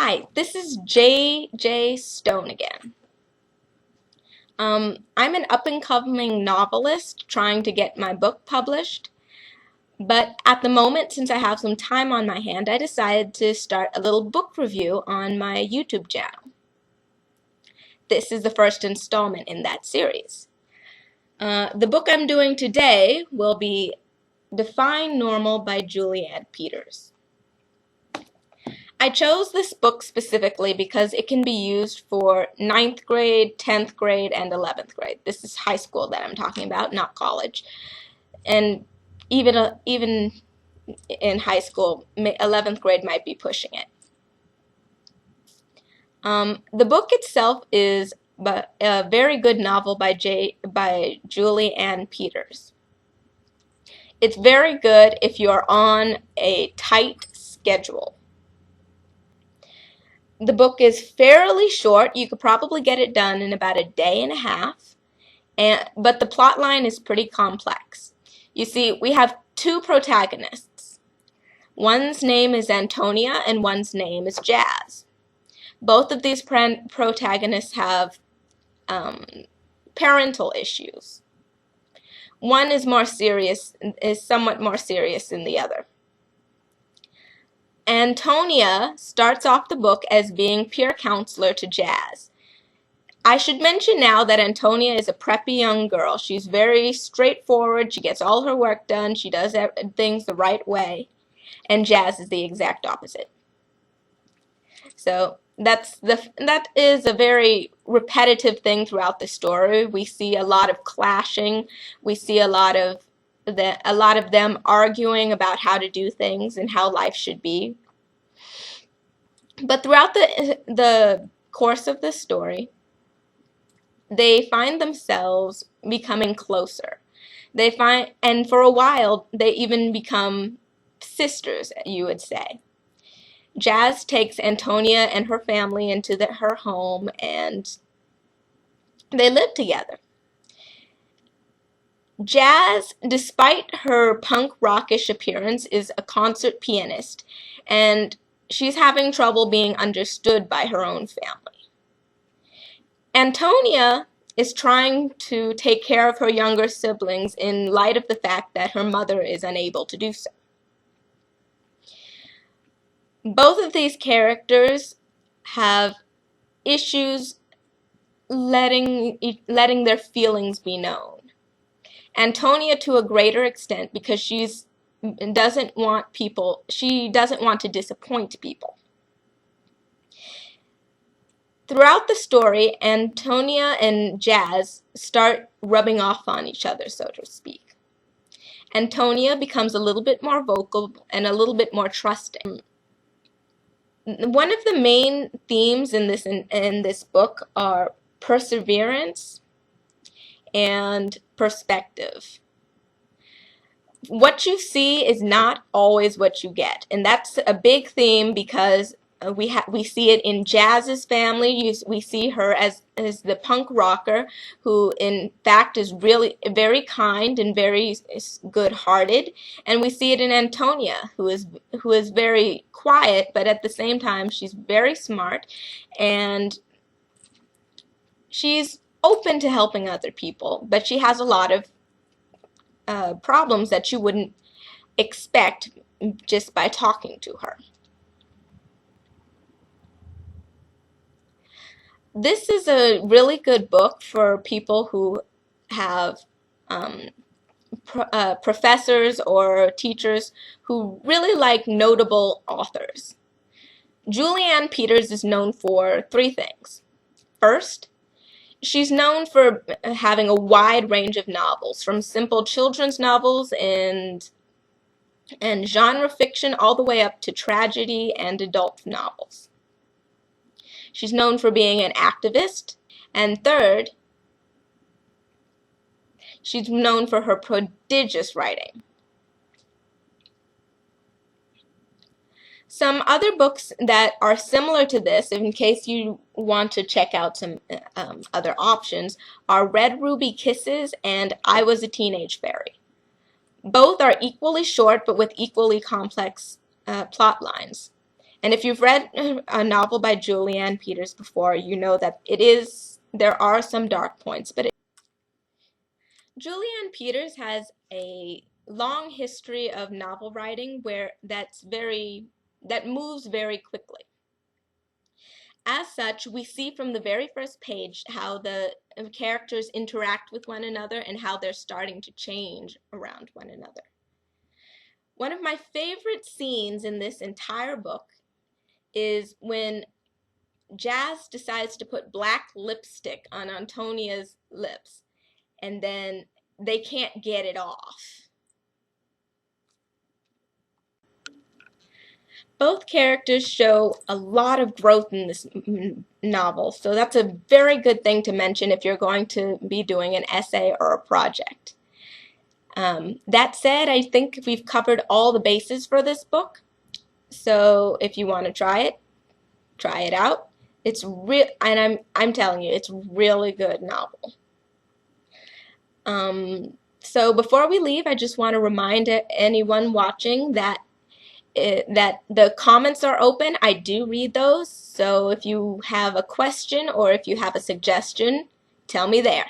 Hi, this is J.J. Stone again. I'm an up-and-coming novelist trying to get my book published, but at the moment, since I have some time on my hand, I decided to start a little book review on my YouTube channel. This is the first installment in that series. The book I'm doing today will be Define Normal by Julianne Peters. I chose this book specifically because it can be used for 9th grade, 10th grade, and 11th grade. This is high school that I'm talking about, not college. And even in high school, 11th grade might be pushing it. The book itself is a very good novel by Julianne Peters. It's very good if you're on a tight schedule. The book is fairly short. You could probably get it done in about a day and a half, but the plot line is pretty complex. You see, we have two protagonists. One's name is Antonia and one's name is Jazz. Both of these protagonists have parental issues. One is somewhat more serious than the other. Antonia starts off the book as being peer counselor to Jazz. I should mention now that Antonia is a preppy young girl. She's very straightforward. She gets all her work done. She does things the right way. And Jazz is the exact opposite. So that is a very repetitive thing throughout the story. We see a lot of clashing. We see a lot of them arguing about how to do things and how life should be. But throughout the course of the story, they find themselves becoming closer. And for a while, they even become sisters, you would say. Jazz takes Antonia and her family into her home, and they live together. Jazz, despite her punk rockish appearance, is a concert pianist, and she's having trouble being understood by her own family. Antonia is trying to take care of her younger siblings in light of the fact that her mother is unable to do so. Both of these characters have issues letting their feelings be known. Antonia to a greater extent because she doesn't want to disappoint people. Throughout the story, Antonia and Jazz start rubbing off on each other, so to speak. Antonia becomes a little bit more vocal and a little bit more trusting. One of the main themes in this book are perseverance and perspective. What you see is not always what you get, and that's a big theme because we see it in Jazz's family. We see her as the punk rocker who in fact is really very kind and very good-hearted, and we see it in Antonia who is very quiet, but at the same time she's very smart and she's open to helping other people, but she has a lot of problems that you wouldn't expect just by talking to her. This is a really good book for people who have professors or teachers who really like notable authors. Julianne Peters is known for three things. First, she's known for having a wide range of novels, from simple children's novels and genre fiction all the way up to tragedy and adult novels. She's known for being an activist. And third, she's known for her prodigious writing. Some other books that are similar to this, in case you want to check out some other options, are Red Ruby Kisses and I Was a Teenage Fairy. Both are equally short but with equally complex plot lines. And if you've read a novel by Julianne Peters before, you know that there are some dark points, but Julianne Peters has a long history of novel writing that moves very quickly. As such, we see from the very first page how the characters interact with one another and how they're starting to change around one another. One of my favorite scenes in this entire book is when Jazz decides to put black lipstick on Antonia's lips, and then they can't get it off. Both characters show a lot of growth in this novel, so that's a very good thing to mention if you're going to be doing an essay or a project. That said, I think we've covered all the bases for this book, so if you want to try it out. It's and I'm telling you, it's a really good novel. So before we leave, I just want to remind anyone watching that the comments are open. I do read those, so if you have a question or if you have a suggestion, tell me there.